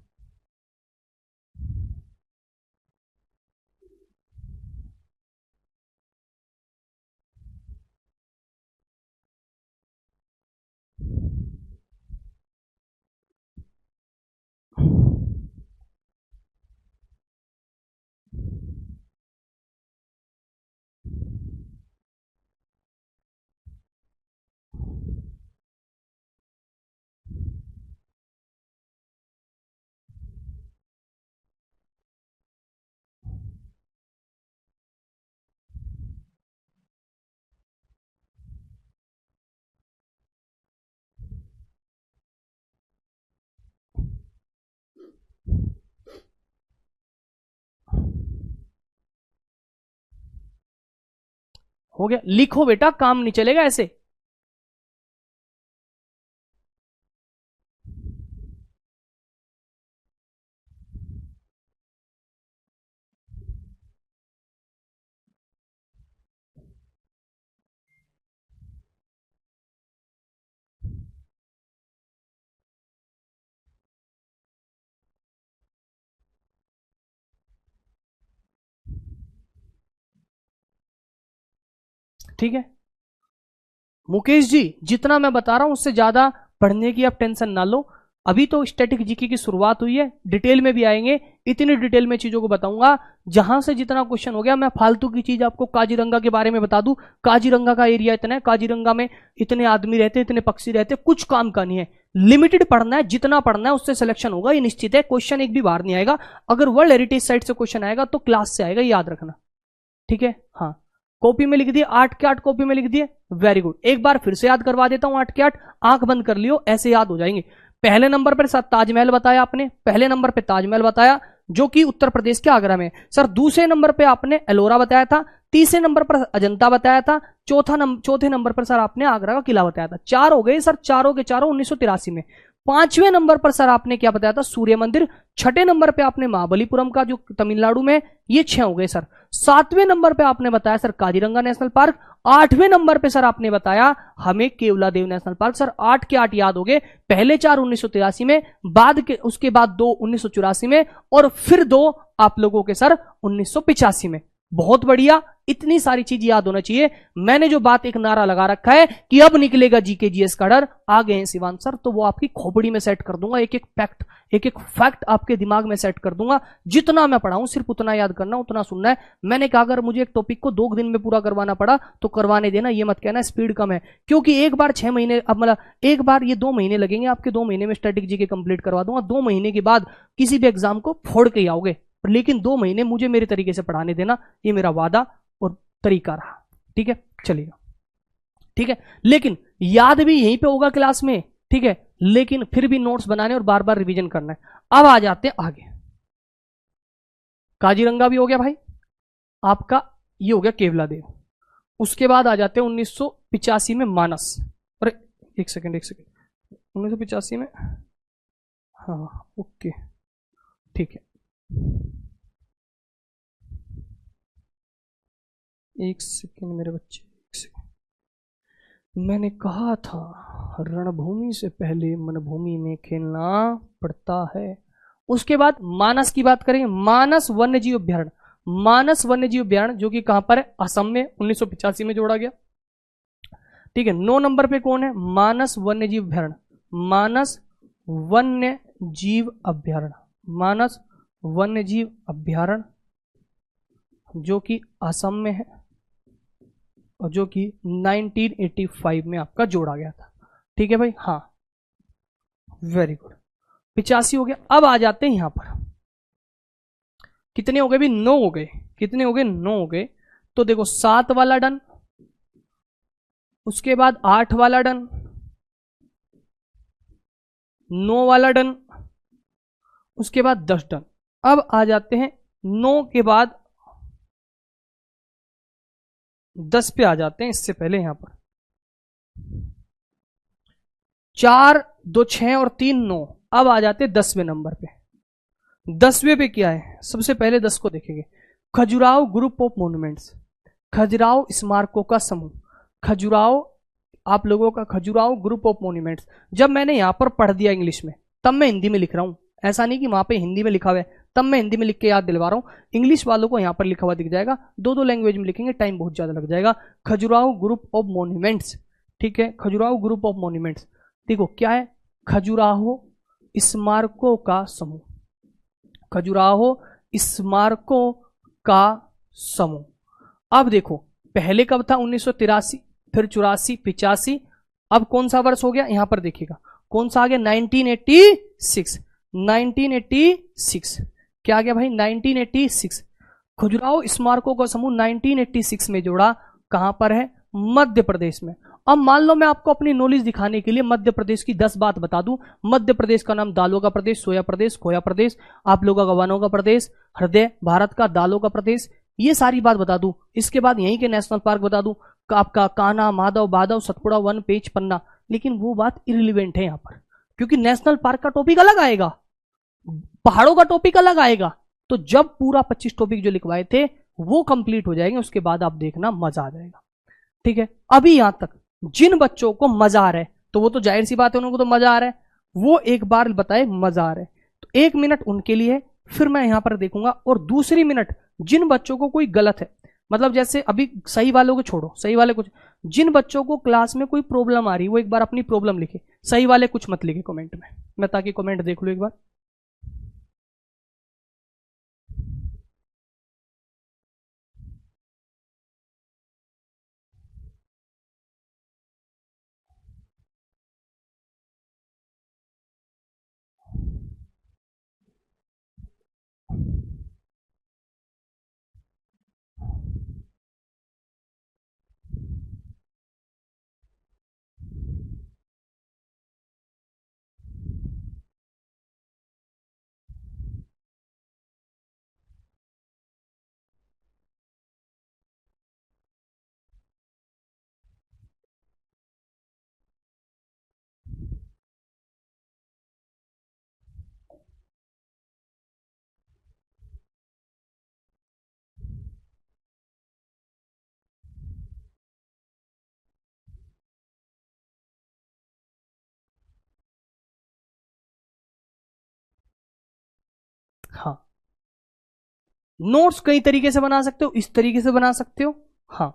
हो गया। लिखो बेटा, काम नहीं चलेगा ऐसे। ठीक है मुकेश जी, जितना मैं बता रहा हूं उससे ज्यादा पढ़ने की आप टेंशन ना लो। अभी तो स्टैटिक जीके की शुरुआत हुई है, डिटेल में भी आएंगे, इतनी डिटेल में चीजों को बताऊंगा जहां से जितना क्वेश्चन हो गया। मैं फालतू की चीज आपको काजीरंगा के बारे में बता दूं, काजीरंगा का एरिया इतना है, काजीरंगा में इतने आदमी रहते, इतने पक्षी रहते, कुछ काम का नहीं है। लिमिटेड पढ़ना है, जितना पढ़ना है उससे सिलेक्शन होगा, ये निश्चित है। क्वेश्चन एक भी बाहर नहीं आएगा। अगर वर्ल्ड हेरिटेज साइट से क्वेश्चन आएगा तो क्लास से आएगा, याद रखना, ठीक है। हाँ, कॉपी में लिख दिए, 8 के 8 कॉपी में लिख दिए, वेरी गुड। एक बार फिर से याद करवा देता हूं, 8 के 8 आंख बंद कर लियो, ऐसे याद हो जाएंगे। पहले नंबर पर सर ताजमहल बताया आपने, पहले नंबर पे ताजमहल बताया जो कि उत्तर प्रदेश के आगरा में। सर दूसरे नंबर पे आपने एलोरा बताया था, तीसरे नंबर पर अजंता बताया था, चौथे नंबर पर सर आपने आगरा का किला बताया था। 4 हो गए सर, चारों के चारों 1983 में। 5वें नंबर पर सर आपने क्या बताया था, सूर्य मंदिर। 6ठे नंबर पे आपने महाबलीपुरम का जो तमिलनाडु में, ये 6 हो गए सर। 7वें नंबर पे आपने बताया सर काजीरंगा नेशनल पार्क। 8वें नंबर पे सर आपने बताया हमें केवलादेव नेशनल पार्क। सर 8 के 8 याद हो गए, पहले 4 1983 में, बाद के उसके बाद 2 1984 में, और फिर 2 आप लोगों के सर 1985 में। बहुत बढ़िया, इतनी सारी चीज याद होना चाहिए। मैंने जो बात एक नारा लगा रखा है कि अब निकलेगा जीके जीएस का डर, आ गए हैं शिवान सर, तो वो आपकी खोपड़ी में सेट कर दूंगा। एक एक फैक्ट आपके दिमाग में सेट कर दूंगा। जितना मैं पढ़ाऊं सिर्फ उतना याद करना, उतना सुनना है। मैंने कहा अगर मुझे एक टॉपिक को 2 दिन में पूरा करवाना पड़ा तो करवाने देना, ये मत कहना स्पीड कम है, क्योंकि एक बार 6 महीने, अब मतलब एक बार ये 2 महीने लगेंगे आपके, 2 महीने में स्टैटिक जीके कंप्लीट करवा दूंगा। 2 महीने के बाद किसी भी एग्जाम को फोड़ के आओगे, लेकिन 2 महीने मुझे मेरे तरीके से पढ़ाने देना, ये मेरा वादा और तरीका रहा, ठीक है। चलिएगा, ठीक है, लेकिन याद भी यहीं पे होगा क्लास में, ठीक है, लेकिन फिर भी नोट्स बनाने और बार बार रिवीजन करना है। अब आ जाते हैं आगे, काजीरंगा भी हो गया भाई आपका, ये हो गया केवलादेव। उसके बाद आ जाते हैं 1985 में मानस। अरे एक सेकंड 1985 में, हाँ ओके ठीक है, एक सेकंड मेरे बच्चे, एक सेकंड। मैंने कहा था रणभूमि से पहले मनभूमि में खेलना पड़ता है। उसके बाद मानस की बात करेंगे, मानस वन्यजीव अभ्यारण्य। मानस वन्यजीव अभ्यारण्य जो कि कहां पर है, असम में, 1985 में जोड़ा गया, ठीक है। 9 नंबर पे कौन है, मानस वन्यजीव अभ्यारण्य, मानस वन्यजीव अभ्यारण्य, मानस वन्यजीव अभ्यारण्य जो कि असम में है और जो कि 1985 में आपका जोड़ा गया था, ठीक है भाई। हाँ वेरी गुड, 85 हो गया। अब आ जाते हैं यहां पर, कितने हो गए भी, 9 हो गए, कितने हो गए, 9 हो गए। तो देखो 7 वाला डन, उसके बाद 8 वाला डन, 9 वाला डन, उसके बाद 10 डन। अब आ जाते हैं 9 के बाद 10 पे आ जाते हैं। इससे पहले यहां पर 4 2 6 और 3 9। अब आ जाते हैं 10वें नंबर पे। 10वें पे क्या है, सबसे पहले 10 को देखेंगे, Khajuraho group of monuments, Khajuraho स्मारकों का समूह। खजुराहो आप लोगों का खजुराहो ग्रुप ऑफ मॉन्यूमेंट्स, जब मैंने यहां पर पढ़ दिया इंग्लिश में, तब मैं हिंदी में लिख रहा हूं। ऐसा नहीं कि वहां पे हिंदी में लिखा हुआ है, तब मैं हिंदी में लिख के याद दिलवा रहा हूं। इंग्लिश वालों को यहां पर लिखा हुआ दिख जाएगा, 2 लैंग्वेज में लिखेंगे, टाइम बहुत ज्यादा लग जाएगा। खजुराहो ग्रुप ऑफ मॉन्यूमेंट्स, ठीक है, खजुराहो ग्रुप ऑफ मॉन्यूमेंट्स। देखो क्या है, खजुराहो स्मारकों का समूह, खजुराहो स्मारकों का समूह। अब देखो पहले कब था, 1983, फिर 84, 85, अब कौन सा वर्ष हो गया, यहां पर देखिएगा कौन सा आ गया, 1986। 1986 क्या आ गया भाई, 1986। खजुराहो स्मारकों का समूह 1986 में जोड़ा, कहां पर है, मध्य प्रदेश में। अब मान लो मैं आपको अपनी नॉलेज दिखाने के लिए मध्य प्रदेश की 10 बात बता दूं। मध्य प्रदेश का नाम दालों का प्रदेश, सोया प्रदेश, खोया प्रदेश, आप लोगों का वनों का प्रदेश, हृदय भारत का दालों का प्रदेश, ये सारी बात बता दूं। इसके बाद यहीं के नेशनल पार्क बता दूं, आपका कान्हा, माधव, बाधव, सतपुड़ा, वन, पेच, पन्ना, लेकिन वो बात इररिलेवेंट है यहां पर, क्योंकि नेशनल पार्क का टॉपिक अलग आएगा, पहाड़ों का टॉपिक अलग आएगा। तो जब पूरा 25 टॉपिक जो लिखवाए थे वो कंप्लीट हो जाएंगे, उसके बाद आप देखना मजा आ जाएगा, ठीक है। अभी यहां तक जिन बच्चों को मजा आ रहा है, तो वो तो जाहिर सी बात है उनको तो मजा आ रहा है, वो एक बार बताए मजा आ रहा है, तो 1 मिनट उनके लिए, फिर मैं यहां पर देखूंगा। और दूसरी मिनट जिन बच्चों को कोई गलत है, मतलब जैसे अभी सही वालों को छोड़ो, सही वाले कुछ, जिन बच्चों को क्लास में कोई प्रॉब्लम आ रही है वो एक बार अपनी प्रॉब्लम लिखे, सही वाले कुछ मत लिखे कमेंट में, मैं ताकि कमेंट देख लूं एक बार। हाँ, नोट्स कई तरीके से बना सकते हो, इस तरीके से बना सकते हो। हाँ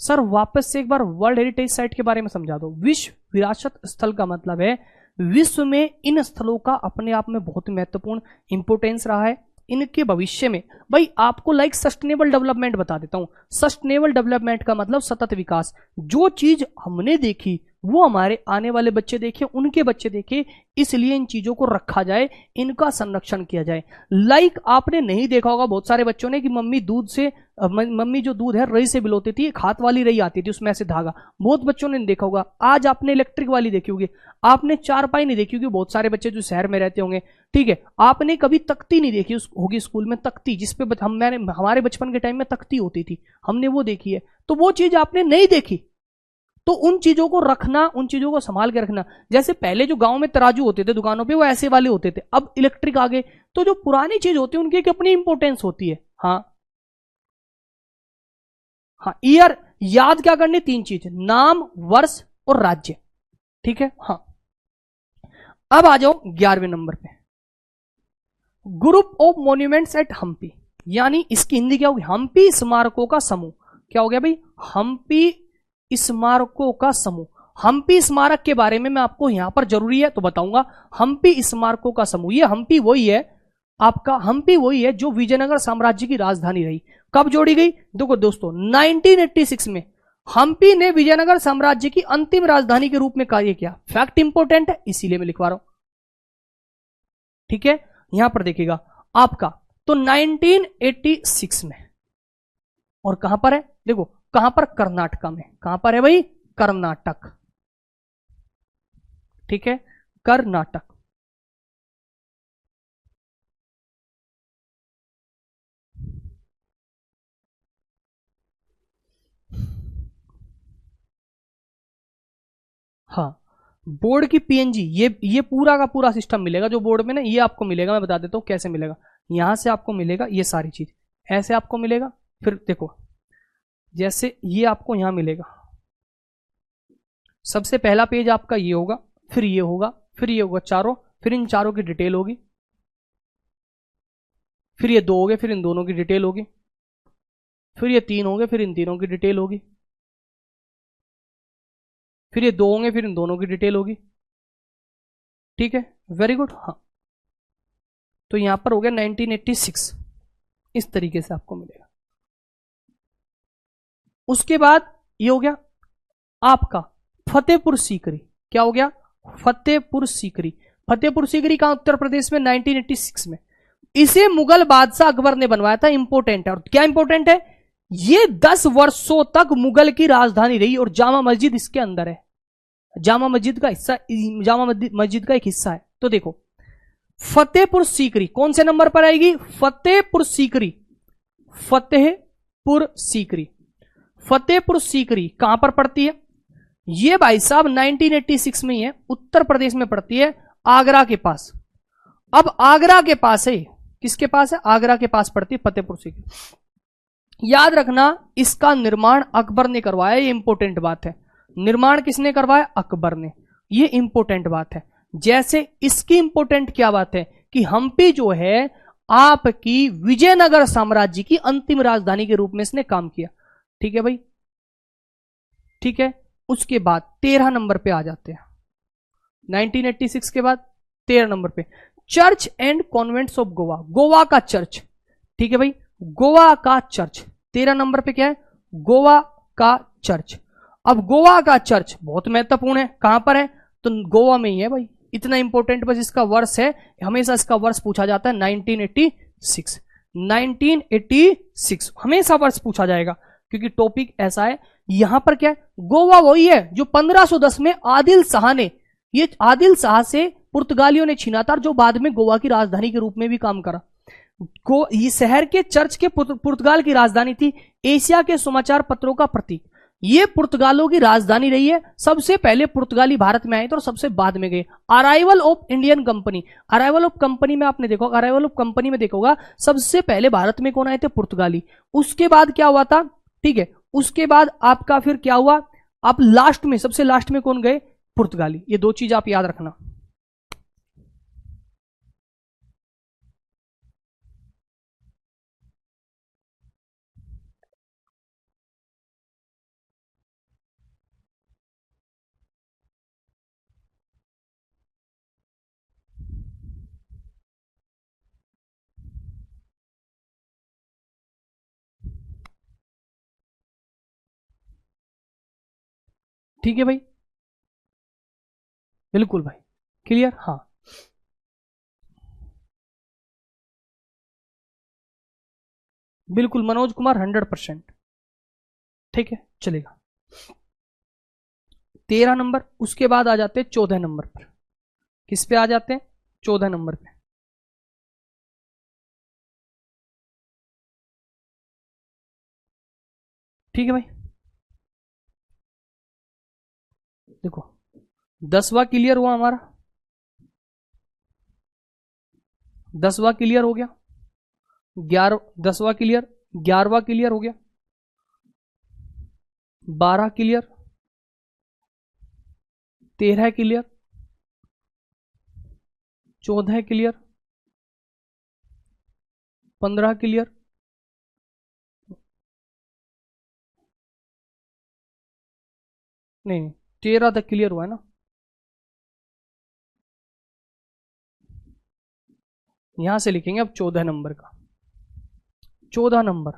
सर, वापस से एक बार वर्ल्ड हेरिटेज साइट के बारे में समझा दो। विश्व विरासत स्थल का मतलब है विश्व में इन स्थलों का अपने आप में बहुत महत्वपूर्ण इंपोर्टेंस रहा है। इनके भविष्य में भाई आपको लाइक सस्टेनेबल डेवलपमेंट बता देता हूं। सस्टेनेबल डेवलपमेंट का मतलब सतत विकास। जो चीज हमने देखी वो हमारे आने वाले बच्चे देखे, उनके बच्चे देखे, इसलिए इन चीजों को रखा जाए, इनका संरक्षण किया जाए। लाइक आपने नहीं देखा होगा बहुत सारे बच्चों ने कि मम्मी दूध से मम्मी जो दूध है रई से बिलोती थी, एक हाथ वाली रई आती थी उसमें से धागा, बहुत बच्चों ने देखा होगा। आज आपने इलेक्ट्रिक वाली देखी होगी, आपने चारपाई नहीं देखी होगी, बहुत सारे बच्चे जो शहर में रहते होंगे, ठीक है। आपने कभी तख्ती नहीं देखी होगी स्कूल में, तख्ती जिसपे हमारे बचपन के टाइम में तख्ती होती थी, हमने वो देखी है। तो वो चीज आपने नहीं देखी, तो उन चीजों को रखना, उन चीजों को संभाल के रखना। जैसे पहले जो गांव में तराजू होते थे दुकानों पे वो ऐसे वाले होते थे, अब इलेक्ट्रिक आ गए। तो जो पुरानी चीज होती है उनकी एक अपनी इंपोर्टेंस होती है। हाँ हाँ, ईयर याद क्या करनी, 3 चीज, नाम, वर्ष और राज्य, ठीक है। हाँ, अब आ जाओ 11वें नंबर पे, group of monuments at Hampi, यानी इसकी हिंदी क्या होगी, हम्पी स्मारकों का समूह। क्या हो गया भाई, हम्पी स्मारकों का समूह। हम्पी स्मारक के बारे में मैं आपको यहां पर जरूरी है तो बताऊंगा। हम्पी स्मारकों का समूह, ये हम्पी वही है आपका, हम्पी वही है जो विजयनगर साम्राज्य की राजधानी रही। कब जोड़ी गई, देखो दोस्तों 1986 में हम्पी ने विजयनगर साम्राज्य की अंतिम राजधानी के रूप में कार्य किया। फैक्ट इंपोर्टेंट है इसीलिए मैं लिखवा रहा हूं, ठीक है। यहां पर देखिएगा आपका, तो 1986 में, और कहां पर है, देखो कहां पर, कर्नाटका में। कहां पर है भाई, कर्नाटक, ठीक है, कर्नाटक। हाँ, बोर्ड की पीएनजी, ये पूरा का पूरा सिस्टम मिलेगा जो बोर्ड में ना, ये आपको मिलेगा। मैं बता देता हूं कैसे मिलेगा। यहां से आपको मिलेगा ये सारी चीज, ऐसे आपको मिलेगा। फिर देखो जैसे ये आपको यहां मिलेगा, सबसे पहला पेज आपका ये होगा, फिर ये होगा, फिर ये होगा चारों, फिर इन चारों की डिटेल होगी, फिर ये 2 हो गए, फिर इन दोनों की डिटेल होगी, फिर ये 3 हो गए, फिर इन तीनों की डिटेल होगी, फिर ये 2 होंगे, फिर इन दोनों की डिटेल होगी, ठीक है। Very good. हाँ, तो यहां पर हो गया 1986, इस तरीके से आपको मिलेगा। उसके बाद ये हो गया आपका फतेहपुर सीकरी। क्या हो गया, फतेहपुर सीकरी। फतेहपुर सीकरी कहां, उत्तर प्रदेश में, 1986 में। इसे मुगल बादशाह अकबर ने बनवाया था। इंपोर्टेंट है, और क्या इंपोर्टेंट है, ये 10 वर्षों तक मुगल की राजधानी रही, और जामा मस्जिद इसके अंदर है, जामा मस्जिद का हिस्सा, जामा मस्जिद का एक हिस्सा है। तो देखो फतेहपुर सीकरी कौन से नंबर पर आएगी, फतेहपुर सीकरी, फतेहपुर सीकरी, फतेहपुर सीकरी कहां पर पड़ती है, ये भाई साहब 1986 में ही है, उत्तर प्रदेश में पड़ती है, आगरा के पास। अब आगरा के पास है, किसके पास है, आगरा के पास पड़ती है फतेहपुर सीकरी। याद रखना इसका निर्माण अकबर ने करवाया, ये इंपॉर्टेंट बात है। निर्माण किसने करवाया, अकबर ने, ये इंपॉर्टेंट बात है। जैसे इसकी इंपॉर्टेंट क्या बात है कि हम्पी जो है आपकी विजयनगर साम्राज्य की अंतिम राजधानी के रूप में इसने काम किया, ठीक है भाई। ठीक है। उसके बाद 13 नंबर पे आ जाते हैं, 1986 के बाद 13 नंबर पे church and convents of Goa, Goa का चर्च, ठीक है भाई, गोवा का चर्च 13 नंबर पे क्या है, गोवा का चर्च। अब गोवा का चर्च बहुत महत्वपूर्ण है, कहां पर है, तो गोवा में ही है भाई, इतना इंपॉर्टेंट बस इसका वर्ष है, हमेशा इसका वर्ष पूछा जाता है 1986, 1986 हमेशा वर्ष पूछा जाएगा, क्योंकि टॉपिक ऐसा है। यहां पर क्या है, गोवा वही है जो 1510 में आदिल शाह ने, ये आदिल शाह से पुर्तगालियों ने छीना था, जो बाद में गोवा की राजधानी के रूप में भी काम करा। ये शहर के चर्च के पुर्तगाल की राजधानी थी, एशिया के समाचार पत्रों का प्रतीक, ये पुर्तगालों की राजधानी रही है। सबसे पहले पुर्तगाली भारत में आए थे और सबसे बाद में गए। Arrival of Indian company, arrival of company में आपने देखो, अराइवल ऑफ कंपनी में देखोगा सबसे पहले भारत में कौन आए थे, पुर्तगाली। उसके बाद क्या हुआ था, ठीक है, उसके बाद आपका फिर क्या हुआ, आप लास्ट में, सबसे लास्ट में कौन गए, पुर्तगाली। ये दो चीज आप याद रखना। ठीक है भाई, बिल्कुल भाई, क्लियर, हाँ। बिल्कुल मनोज कुमार 100%, ठीक है, चलेगा। 13 नंबर, उसके बाद आ जाते हैं 14 नंबर पर। किस पे आ जाते हैं, 14 नंबर पे। ठीक है भाई, देखो 10वां क्लियर हुआ हमारा, 10वां क्लियर हो गया, 10वां क्लियर, 11वां क्लियर हो गया, 12 क्लियर, 13 क्लियर, 14 क्लियर, 15 क्लियर, नहीं 13 तक क्लियर हुआ है ना। यहां से लिखेंगे अब 14 नंबर का, 14 नंबर।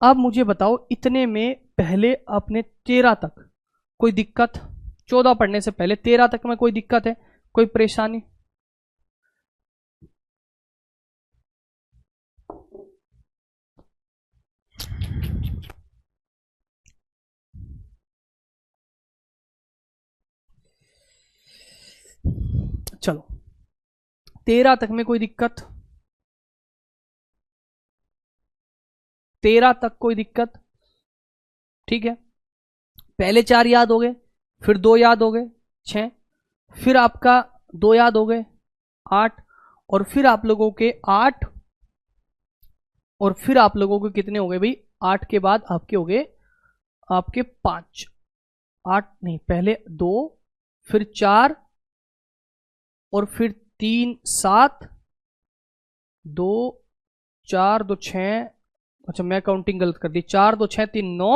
अब मुझे बताओ इतने में पहले अपने 13 तक कोई दिक्कत, 14 पढ़ने से पहले 13 तक में कोई दिक्कत है, कोई परेशानी, चलो 13 तक में कोई दिक्कत, 13 तक कोई दिक्कत, ठीक है। पहले 4 याद हो गए, फिर 2 याद हो गए 6, फिर आपका 2 याद हो गए 8, और फिर आप लोगों के 8, और फिर आप लोगों के कितने हो गए भाई, 8 के बाद आपके हो गए आपके 5, 8 नहीं, पहले 2, फिर 4, और फिर 3 7, 2 4 2 6, अच्छा मैं काउंटिंग गलत कर दी, 4 2 6 3 9,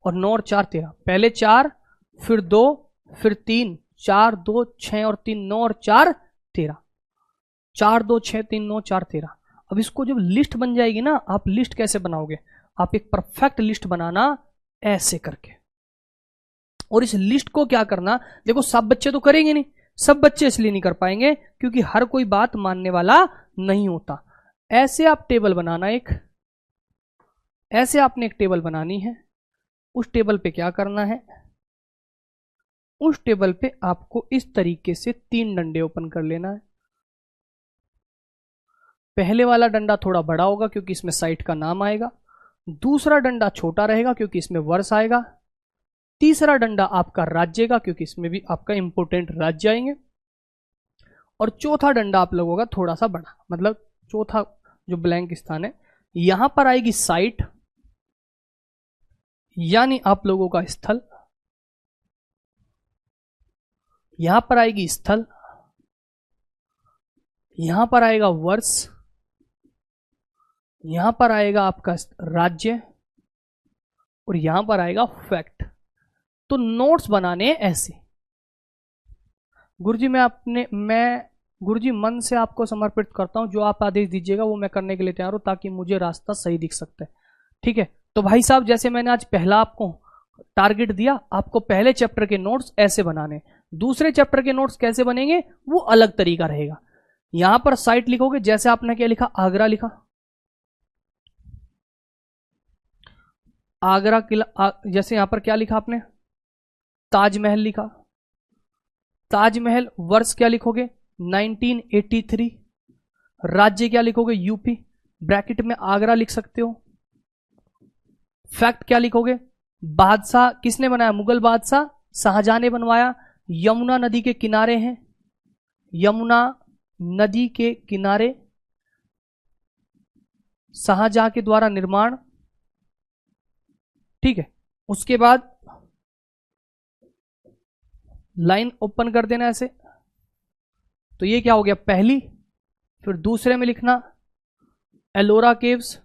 और 9 और 4 13, पहले 4, फिर 2, फिर 3, 4 2 6 और 3 9 और 4 13, 4 2 6 3 9 4 13। अब इसको जब लिस्ट बन जाएगी ना, आप लिस्ट कैसे बनाओगे, आप एक परफेक्ट लिस्ट बनाना ऐसे करके, और इस लिस्ट को क्या करना, देखो सब बच्चे तो करेंगे नहीं, सब बच्चे इसलिए नहीं कर पाएंगे क्योंकि हर कोई बात मानने वाला नहीं होता। ऐसे आप टेबल बनाना, एक ऐसे आपने एक टेबल बनानी है, उस टेबल पे क्या करना है, उस टेबल पे आपको इस तरीके से 3 डंडे ओपन कर लेना है। पहले वाला डंडा थोड़ा बड़ा होगा क्योंकि इसमें साइट का नाम आएगा, दूसरा डंडा छोटा रहेगा क्योंकि इसमें वर्ष आएगा, तीसरा डंडा आपका राज्य का क्योंकि इसमें भी आपका इंपोर्टेंट राज्य आएंगे, और चौथा डंडा आप लोगों का थोड़ा सा बड़ा, मतलब चौथा जो ब्लैंक स्थान है, यहां पर आएगी साइट, यानी आप लोगों का स्थल, यहां पर आएगी स्थल, यहां पर आएगा वर्ष, यहां पर आएगा आपका राज्य, और यहां पर आएगा फैक्ट। तो नोट्स बनाने ऐसे। गुरुजी मैं गुरुजी मन से आपको समर्पित करता हूं, जो आप आदेश दीजिएगा वो मैं करने के लिए तैयार हूं, ताकि मुझे रास्ता सही दिख सकता है। ठीक है, तो भाई साहब जैसे मैंने आज पहला आपको टारगेट दिया, आपको पहले चैप्टर के नोट्स ऐसे बनाने, दूसरे चैप्टर के नोट्स कैसे बनेंगे वो अलग तरीका रहेगा। यहां पर साइट लिखोगे, जैसे आपने क्या लिखा, आगरा लिखा, आगरा किला, जैसे यहां पर क्या लिखा आपने, ताजमहल लिखा, ताजमहल वर्ष क्या लिखोगे 1983, राज्य क्या लिखोगे यूपी, ब्रैकेट में आगरा लिख सकते हो। फैक्ट क्या लिखोगे, बादशाह किसने बनाया, मुगल बादशाह शाहजहां ने बनवाया, यमुना नदी के किनारे हैं, यमुना नदी के किनारे शाहजहां के द्वारा निर्माण। ठीक है, उसके बाद लाइन ओपन कर देना ऐसे। तो ये क्या हो गया पहली, फिर दूसरे में लिखना एलोरा केव्स,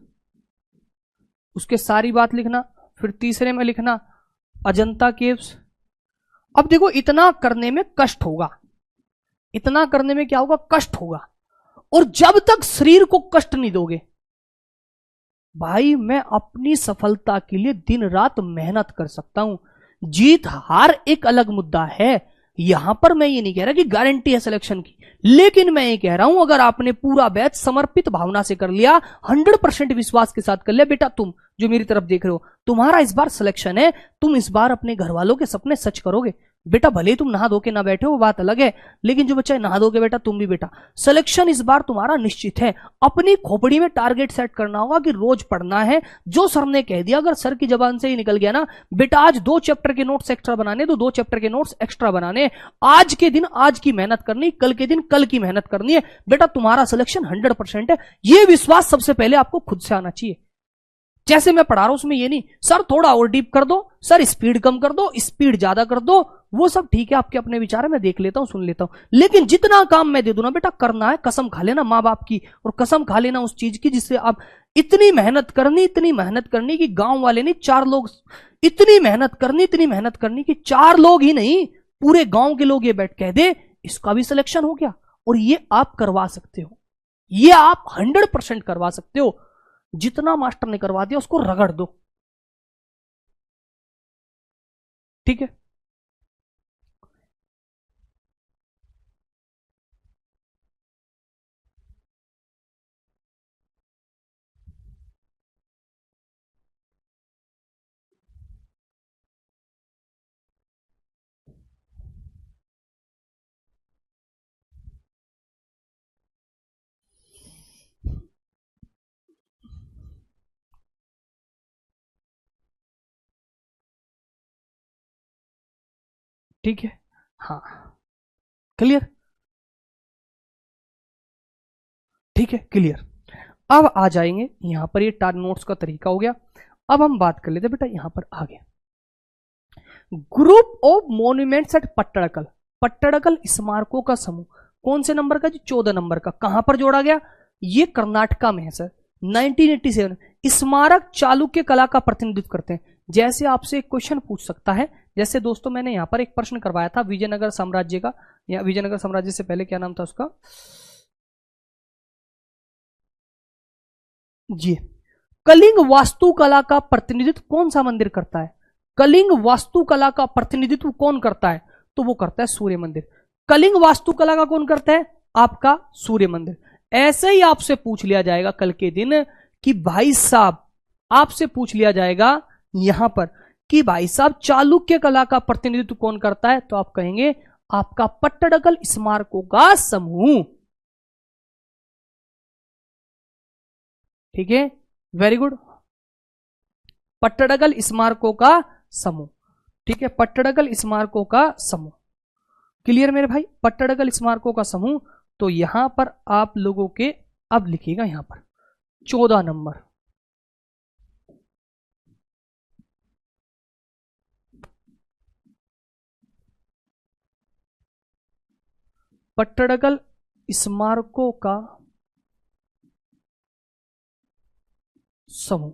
उसके सारी बात लिखना, फिर तीसरे में लिखना अजंता केव्स। अब देखो इतना करने में कष्ट होगा, इतना करने में क्या होगा, कष्ट होगा, और जब तक शरीर को कष्ट नहीं दोगे, भाई मैं अपनी सफलता के लिए दिन रात मेहनत कर सकता हूं। जीत हार एक अलग मुद्दा है, यहां पर मैं ये नहीं कह रहा कि गारंटी है सिलेक्शन की, लेकिन मैं ये कह रहा हूं अगर आपने पूरा बैच समर्पित भावना से कर लिया, 100% विश्वास के साथ कर लिया, बेटा तुम जो मेरी तरफ देख रहे हो, तुम्हारा इस बार सिलेक्शन है, तुम इस बार अपने घर वालों के सपने सच करोगे। बेटा भले ही तुम नहा धो के ना बैठे हो वो बात अलग है, लेकिन जो बच्चा नहा धो के बेटा, तुम भी बेटा, सिलेक्शन इस बार तुम्हारा निश्चित है। अपनी खोपड़ी में टारगेट सेट करना होगा कि रोज पढ़ना है, जो सर ने कह दिया अगर सर की जबान से ही निकल गया ना, बेटा आज 2 चैप्टर के नोट्स एक्स्ट्रा बनाने, तो 2 चैप्टर के नोट्स एक्स्ट्रा बनाने, आज के दिन आज की मेहनत करनी, कल के दिन कल की मेहनत करनी है, बेटा तुम्हारा सिलेक्शन 100% है। यह विश्वास सबसे पहले आपको खुद से आना चाहिए। जैसे मैं पढ़ा रहा हूं उसमें ये नहीं सर थोड़ा और डीप कर दो, सर स्पीड कम कर दो, स्पीड ज्यादा कर दो, वो सब ठीक है, आपके अपने विचार है, मैं देख लेता हूं, सुन लेता हूं, लेकिन जितना काम मैं दे दूं ना बेटा, करना है, कसम खा लेना मां बाप की, और कसम खा लेना उस चीज की जिससे आप इतनी मेहनत करनी कि गांव वाले नहीं 4 लोग, इतनी मेहनत करनी कि 4 लोग ही नहीं पूरे गांव के लोग ये बैठ कह दे इसका भी सिलेक्शन हो गया। और ये आप करवा सकते हो, ये आप 100% करवा सकते हो। जितना मास्टर ने करवा दिया उसको रगड़ दो, ठीक है। ठीक है, हाँ क्लियर, ठीक है क्लियर। अब आ जाएंगे यहां पर, ये टार नोट्स का तरीका हो गया। अब हम बात कर लेते बेटा यहां पर आगे, ग्रुप ऑफ मॉन्यूमेंट्स एट पट्टड़कल, पट्टड़कल स्मारकों का समूह, कौन से नंबर का जी, 14 नंबर का, कहां पर जोड़ा गया, ये कर्नाटका में है सर, 1987। स्मारक चालुक्य कला का प्रतिनिधित्व करते हैं। जैसे आपसे एक क्वेश्चन पूछ सकता है, जैसे दोस्तों मैंने यहां पर एक प्रश्न करवाया था विजयनगर साम्राज्य का, या विजयनगर साम्राज्य से पहले क्या नाम था उसका जी, कलिंग वास्तुकला का प्रतिनिधित्व कौन सा मंदिर करता है, कलिंग वास्तुकला का प्रतिनिधित्व कौन करता है, तो वो करता है सूर्य मंदिर। कलिंग वास्तुकला का कौन करता है, आपका सूर्य मंदिर। ऐसे ही आपसे पूछ लिया जाएगा कल के दिन कि भाई साहब, आपसे पूछ लिया जाएगा यहां पर कि भाई साहब चालुक्य कला का प्रतिनिधित्व कौन करता है, तो आप कहेंगे आपका पट्टडकल स्मारकों का समूह। ठीक है, वेरी गुड, पट्टडकल स्मारकों का समूह। ठीक है, पट्टडकल स्मारकों का समूह, क्लियर मेरे भाई, पट्टडकल स्मारकों का समूह। तो यहां पर आप लोगों के अब लिखिएगा यहां पर 14 नंबर, पट्टडकल स्मारकों का समूह।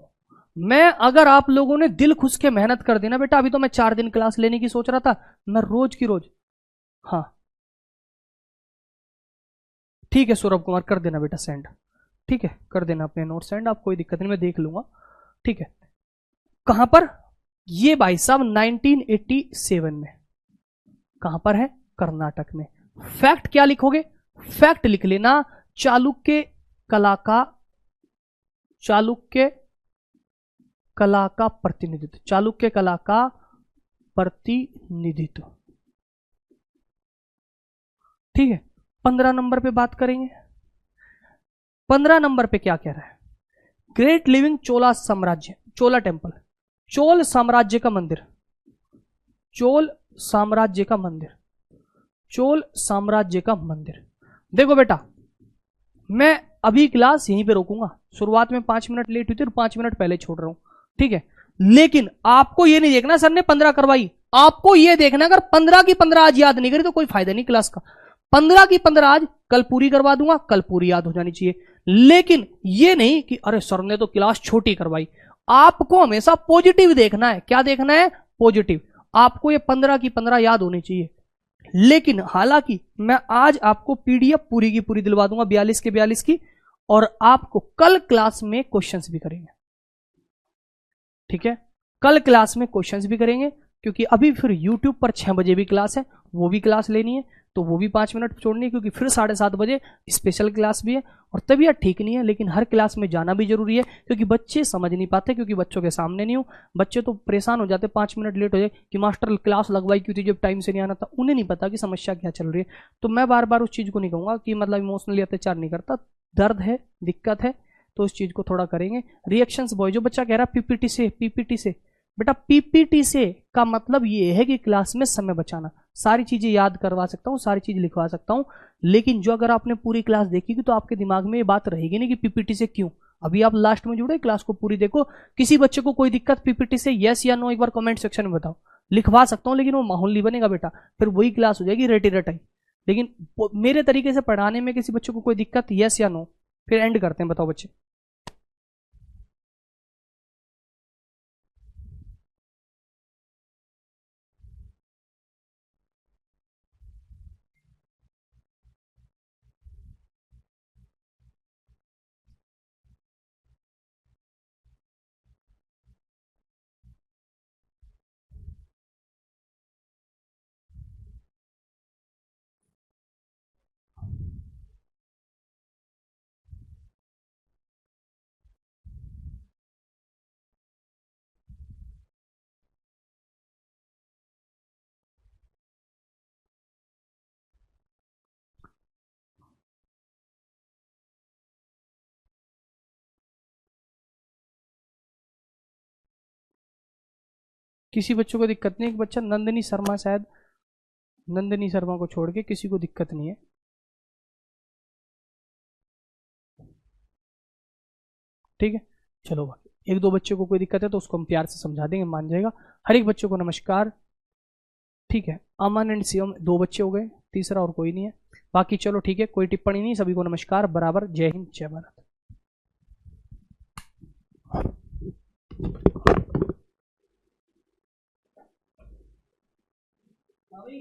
मैं अगर आप लोगों ने दिल खुश के मेहनत कर देना बेटा, अभी तो मैं 4 दिन क्लास लेने की सोच रहा था, मैं रोज की रोज। हाँ ठीक है सौरभ कुमार, कर देना बेटा सेंड। ठीक है कर देना अपने नोट सेंड, आप कोई दिक्कत नहीं, मैं देख लूंगा। ठीक है, कहां पर? ये भाई साहब 1987 में। कहां पर है? कर्नाटक में। फैक्ट क्या लिखोगे? फैक्ट लिख लेना, चालुक्य कला का, चालुक्य कला का प्रतिनिधित्व, चालुक्य कला का प्रतिनिधित्व। ठीक है, 15 नंबर पे बात करेंगे। 15 नंबर पे क्या कह रहा है? ग्रेट लिविंग चोला साम्राज्य, चोला टेम्पल, चोल साम्राज्य का मंदिर, चोल साम्राज्य का मंदिर, चोल साम्राज्य का मंदिर। देखो बेटा, मैं अभी क्लास यहीं पे रोकूंगा, शुरुआत में 5 मिनट लेट हुई थी और 5 मिनट पहले छोड़ रहा हूं। ठीक है, लेकिन आपको ये नहीं देखना सर ने 15 करवाई, आपको ये देखना अगर 15 की 15 आज याद नहीं करी तो कोई फायदा नहीं क्लास का। 15 की 15 आज, कल पूरी करवा दूंगा, कल पूरी याद हो जानी चाहिए। लेकिन ये नहीं कि अरे सर ने तो क्लास छोटी करवाई। आपको हमेशा पॉजिटिव देखना है। क्या देखना है? पॉजिटिव। आपको ये 15 की 15 याद होनी चाहिए। लेकिन हालांकि मैं आज आपको पीडीएफ पूरी की पूरी दिलवा दूंगा 42 के 42 की, और आपको कल क्लास में क्वेश्चंस भी करेंगे। ठीक है, कल क्लास में क्वेश्चंस भी करेंगे, क्योंकि अभी फिर यूट्यूब पर 6 बजे भी क्लास है, वो भी क्लास लेनी है, तो वो भी 5 मिनट छोड़नी है, क्योंकि फिर 7:30 बजे स्पेशल क्लास भी है। और तबीयत ठीक नहीं है, लेकिन हर क्लास में जाना भी जरूरी है, क्योंकि बच्चे समझ नहीं पाते, क्योंकि बच्चों के सामने नहीं हूँ। बच्चे तो परेशान हो जाते 5 मिनट लेट हो जाए कि मास्टर क्लास लगवाई क्यों थी जब टाइम से नहीं आना था, उन्हें नहीं पता कि समस्या क्या चल रही है। तो मैं बार बार उस चीज़ को नहीं कहूँगा कि मतलब इमोशनली अत्याचार नहीं करता, दर्द है, दिक्कत है, तो उस चीज़ को थोड़ा करेंगे। रिएक्शंस बॉय, जो बच्चा कह रहा है पीपीटी से, पीपीटी से, बेटा पीपीटी से का मतलब ये है कि क्लास में समय बचाना। सारी चीजें याद करवा सकता हूँ, सारी चीज लिखवा सकता हूँ, लेकिन जो अगर आपने पूरी क्लास देखी तो आपके दिमाग में ये बात रहेगी नहीं कि पीपीटी से क्यों। अभी आप लास्ट में जुड़े, क्लास को पूरी देखो। किसी बच्चे को कोई दिक्कत पीपीटी से, यस या नो, एक बार कमेंट सेक्शन में बताओ। लिखवा सकता हूँ, लेकिन वो माहौल नहीं बनेगा बेटा, फिर वही क्लास हो जाएगी रेटी रटाई। लेकिन मेरे तरीके से पढ़ाने में किसी बच्चे को कोई दिक्कत, यस या नो, फिर एंड करते हैं। बताओ बच्चे। किसी बच्चों को दिक्कत नहीं, एक बच्चा नंदनी शर्मा, शायद नंदनी शर्मा को छोड़ के किसी को दिक्कत नहीं है। ठीक है, चलो भाई, एक दो बच्चों को कोई दिक्कत है तो उसको हम प्यार से समझा देंगे, मान जाएगा। हर एक बच्चों को नमस्कार। ठीक है, अमन एंड शिवम 2 बच्चे हो गए, तीसरा और कोई नहीं है। बाकी चलो ठीक है, कोई टिप्पणी नहीं, सभी को नमस्कार बराबर। जय हिंद, जय भारत। हाँ भाई।